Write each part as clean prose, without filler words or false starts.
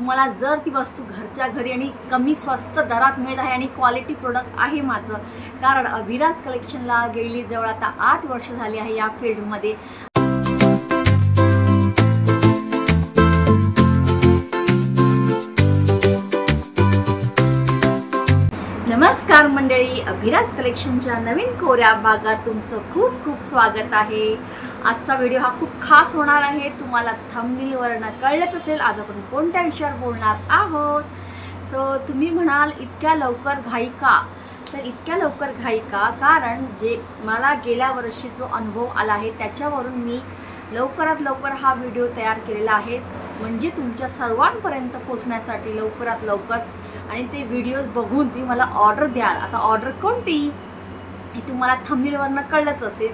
तुम्हाला जर ती वस्तू घरच्या घरी आणि कमी स्वस्त दरात मिळत आहे आणि क्वालिटी प्रोडक्ट आहे माझं, कारण अभिराज कलेक्शनला गेली जवळ आता 8 वर्ष झाली आहे या फील्डमध्ये। नमस्कार मंडळी, अभिराज कलेक्शनच्या नवीन कोऱ्या भागात तुमचं खूप खूप स्वागत आहे। आजचा व्हिडिओ हा खूप खास होणार आहे। तुम्हाला थंबनेलवरून कळलंच असेल आज आपण कोणत्या विषयावर बोलणार आहोत। सो तुम्ही म्हणाल इतक्या लवकर घाई का? तर इतक्या लवकर घाई का, कारण जे मला गेल्या वर्षी जो अनुभव आला आहे त्याच्यावरून मी लवकरात लवकर हा व्हिडिओ तयार केलेला आहे, म्हणजे तुमच्या सर्वांपर्यंत पोहोचण्यासाठी लवकरात लवकर। आणि ते व्हिडिओज बघून तुम्ही मला ऑर्डर द्याल। आता ऑर्डर कोणती हे तुम्हाला थंबनेलवरून कळलंच असेल।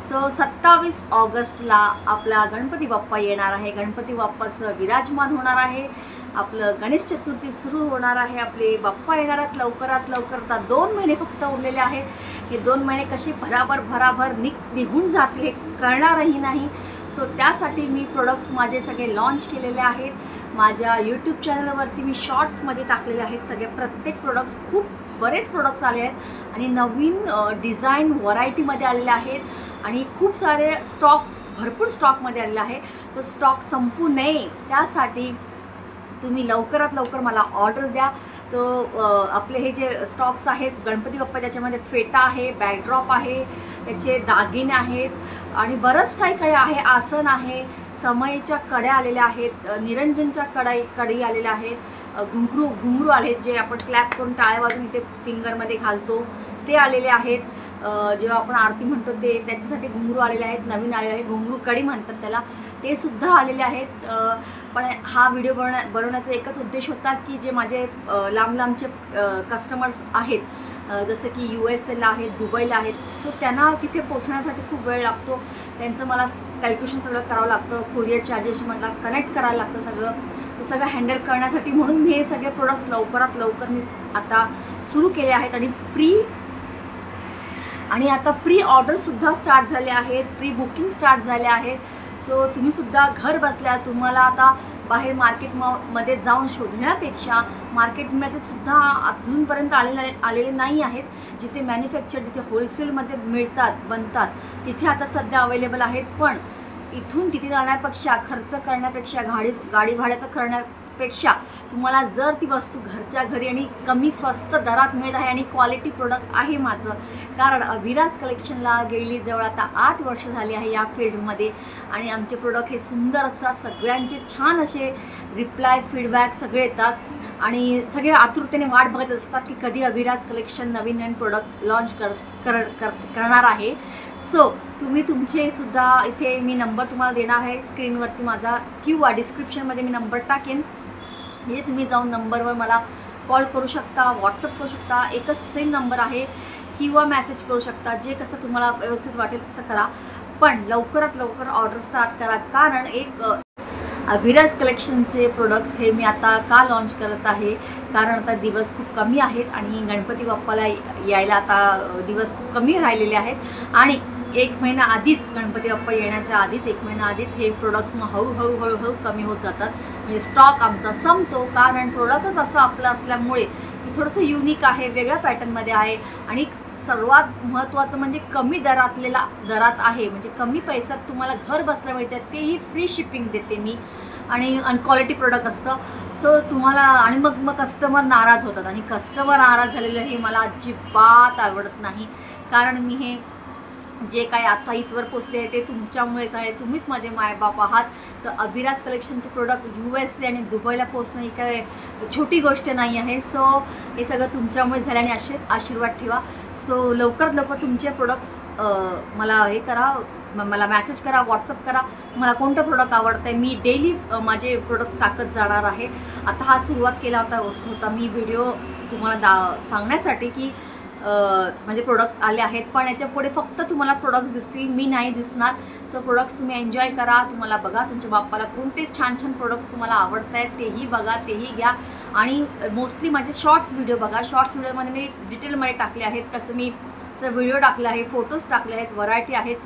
सो 27 ऑगस्टला आपला गणपती बाप्पा येणार आहे। गणपती बाप्पाचं विराजमान होणार आहे। आपलं गणेश चतुर्थी सुरू होणार आहे। आपले बाप्पा येणार आहेत लवकरात लवकर। आता 2 महिने फक्त उरलेले आहेत। हे 2 महिने कसे भराभर निघून जातील हे कळणारही नाही। सो त्यासाठी मी प्रोडक्ट्स माझे सगळे लॉन्च केलेले आहेत। माझ्या यूट्यूब चॅनलवरती मी शॉर्ट्समध्ये टाकलेले आहेत सगळे प्रत्येक प्रोडक्ट्स। खूप बरेच प्रोडक्ट्स आले आहेत आणि नवीन डिझाईन व्हरायटीमध्ये आलेले आहेत आणि खूप सारे भरपूर स्टॉकमध्ये आलेले आहे। तो स्टॉक संपू नये त्यासाठी तुम्ही लवकरात लवकर मला ऑर्डर द्या। तो आपले हे जे स्टॉक्स आहेत गणपती बाप्पा, त्याच्यामध्ये फेटा आहे, बॅकड्रॉप आहे, त्याचे दागिने आहेत आणि बरंच काही आहे। आसन आहे, समईच्या कड्या आलेल्या आहेत, निरंजनच्या कडी आलेल्या आहेत, घुंगरू आलेत जे आपण क्लॅप करून टाळ्या वाजून इथे फिंगरमध्ये घालतो ते आलेले आहेत। जेव्हा आपण आरती म्हणतो त्याच्यासाठी घुंगरू आलेले आहेत, नवीन आलेले आहे, घुंगरू कडी म्हणतात त्याला, ते सुद्धा आलेले आहेत। पण हा व्हिडिओ बनवण्याचा एकच उद्देश होता की जे माझे लांबचे कस्टमर्स आहेत, जसं की USA ला आहेत, दुबईला आहेत, सो त्यांना तिथे पोचण्यासाठी खूप वेळ लागतो। त्यांचं मला कॅल्क्युलेशन सगळं करावं लागतं, कुरिअर चार्जेस मला कनेक्ट करायला लागतं ते सगळं हँडल करण्यासाठी। म्हणून मी हे सगळे प्रोडक्ट्स लवकरात लवकर मी आता सुरू केले आहेत आणि आता प्री ऑर्डरसुद्धा स्टार्ट झाले आहेत, प्री बुकिंग स्टार्ट झाले आहेत। सो तुम्हीसुद्धा घर बसल्या तुम्हाला आता बाहेर मार्केटमध्ये जाऊन शोधण्यापेक्षा मार्केटमध्ये सुद्धा अजूनपर्यंत आलेले नाही आहेत, जिथे मॅन्युफॅक्चर जिथे होलसेलमध्ये बनतात तिथे आता सध्या अवेलेबल आहेत। पण इथून तिथे जाण्यापेक्षा खर्च करण्यापेक्षा गाडी भाड्याचं करण्यापेक्षा तुम्हाला जर ती वस्तू घरच्या घरी आणि कमी स्वस्त दरात मिळत आहे आणि क्वालिटी प्रोडक्ट आहे माझं, कारण अभिराज कलेक्शनला गेली जवळ आता 8 वर्ष झाली आहे या फील्डमध्ये आणि आमचे प्रोडक्ट हे सुंदर असतात। सगळ्यांचे छान असे रिप्लाय फीडबॅक सगळे येतात आणि सगळे आतुरतेने वाट बघत असतात की कधी अभिराज कलेक्शन नवीन प्रोडक्ट लॉन्च करणार आहे। सो तुम्ही तुमचे सुद्धा इथे मी नंबर तुम्हाला देणार आहे स्क्रीनवरती माझा, किंवा डिस्क्रिप्शनमध्ये मी नंबर टाकेन, म्हणजे तुम्ही जाऊन नंबरवर मला कॉल करू शकता, व्हॉट्सअप करू शकता, एकच सेम नंबर आहे, किंवा मेसेज करू शकता, जे कसं तुम्हाला व्यवस्थित वाटेल तसं करा। पण लवकरात लवकर ऑर्डर स्टार्ट करा, कारण अभिराज कलेक्शनचे प्रोडक्ट्स हे मी आता का लॉन्च करत आहे, कारण आता दिवस खूप कमी आहेत आणि गणपती बाप्पाला यायला आता दिवस खूप कमी राहिलेले आहेत आणि 1 महिना आधीच गणपती बाप्पा येण्याच्या आधीच 1 महिना आधीच हे प्रोडक्ट्स मग हळूहळू कमी होत जातात, म्हणजे स्टॉक आमचा संपतो। कारण प्रोडक्टच असं आपलं असल्यामुळे थोडंसं युनिक आहे, वेगळ्या पॅटर्नमध्ये आहे आणि सर्वात महत्त्वाचं म्हणजे कमी दरात आहे, म्हणजे कमी पैशात तुम्हाला घर बसल्या मिळतात, तेही फ्री शिपिंग देते मी आणि क्वालिटी प्रोडक्ट असतं। सो तुम्हाला आणि मग कस्टमर नाराज होतात आणि कस्टमर नाराज झालेलं हे मला अजिबात आवडत नाही, कारण मी हे जे काय आता इथवर पोचले आहे ते तुमच्यामुळेच आहे, तुम्हीच माझे मायबाप आहात। तर अभिराज कलेक्शनचे प्रोडक्ट USA आणि दुबईला पोचणं ही काय छोटी गोष्ट नाही आहे। सो हे सगळं तुमच्यामुळे झालं आणि असेच आशीर्वाद ठेवा। सो लवकरात लवकर तुमचे प्रोडक्ट्स मला हे करा, मला मेसेज करा, व्हॉट्सअप करा, मला कोणतं प्रोडक्ट आवडतं आहे। मी डेली माझे प्रोडक्ट्स टाकत जाणार आहे। आता हा सुरुवात केला होता मी व्हिडिओ तुम्हाला सांगण्यासाठी की माझे प्रोडक्ट्स आले आहेत, पण याच्या पुढे फक्त तुम्हाला प्रोडक्ट्स दिसतील, मी नाही दिसणार। सो प्रोडक्ट्स तुम्ही एन्जॉय करा, तुम्हाला बघा तुमच्या बाप्पाला कोणते छान प्रोडक्ट्स तुम्हाला आवडत आहेत तेही बघा, तेही घ्या आणि मोस्टली माझे शॉर्ट्स व्हिडिओ बघा। शॉर्ट्स व्हिडिओमध्ये मी डिटेलमध्ये टाकले आहेत, कसं मी व्हिडिओ टाकले आहे, फोटोज टाकले आहेत, व्हरायटी आहेत,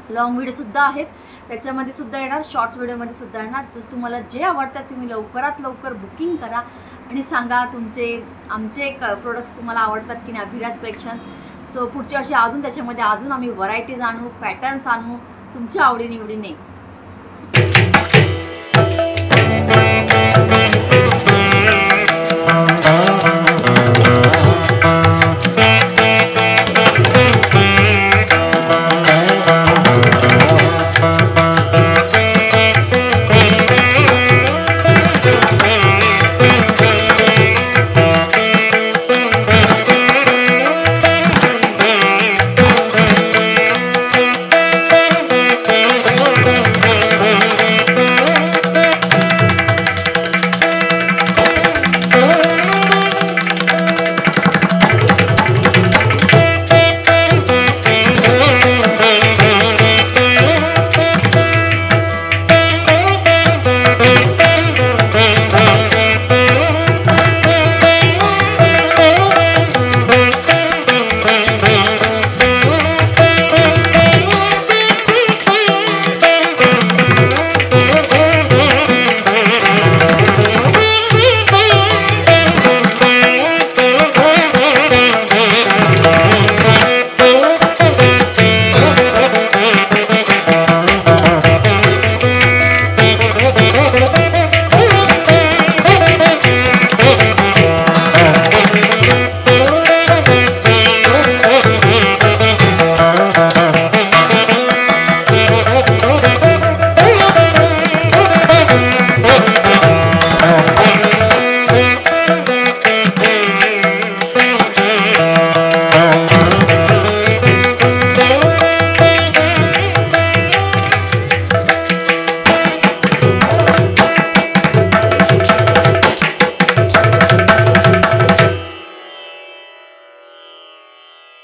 लॉंग व्हिडिओसुद्धा आहेत, त्याच्यामध्ये सुद्धा येणार, शॉर्ट्स व्हिडिओमध्ये सुद्धा येणार. जर तुम्हाला जे आवडतं तुम्ही लवकरात लवकर बुकिंग करा आणि सांगा आमचे प्रोडक्ट्स तुम्हाला आवडतात की नाही, अभिराज कलेक्शन. सो पुढच्या वर्षी अजून त्याच्यामध्ये अजून आम्ही व्हरायटीज आणू, पॅटर्न्स आणू तुमच्या आवडीनिवडीने.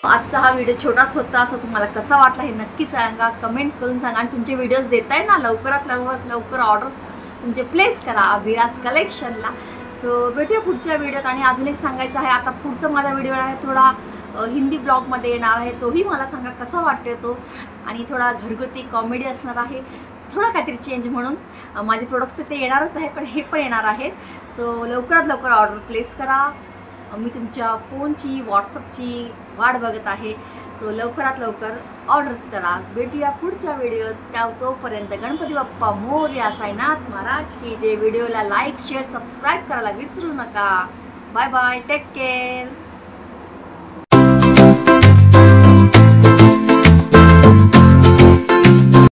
आजचा हा व्हिडिओ छोटाच होता, असं तुम्हाला कसा वाटला हे नक्की सांगा, कमेंट्स करून सांगा. आणि तुमचे व्हिडिओज देताय ना, लवकरात लवकर ऑर्डर्स तुमचे प्लेस करा अभिराज कलेक्शनला. सो भेटूया पुढच्या व्हिडिओत. आणि अजून एक सांगायचं आहे, आता पुढचा माझा व्हिडिओ आहे थोडा हिंदी ब्लॉगमध्ये येणार आहे, तोही मला सांगा कसा वाटते तो. आणि थोडा घरगुती कॉमेडी असणार आहे, थोडा काहीतरी चेंज म्हणून. माझे प्रोडक्ट्स ते येणारच आहे, पण हे पण येणार आहेत. सो लवकरात लवकर ऑर्डर प्लेस करा. मी तुमच्या फोनची व्हॉट्सअपची वाट बघत आहे. सो लवकरात लवकर ऑर्डर्स करा. भेटूया पुढच्या व्हिडिओत. तोपर्यंत गणपती बाप्पा मोरया, साईनाथ महाराज की जय. व्हिडिओला लाईक शेअर सबस्क्राईब करायला विसरू नका. Bye bye, take care.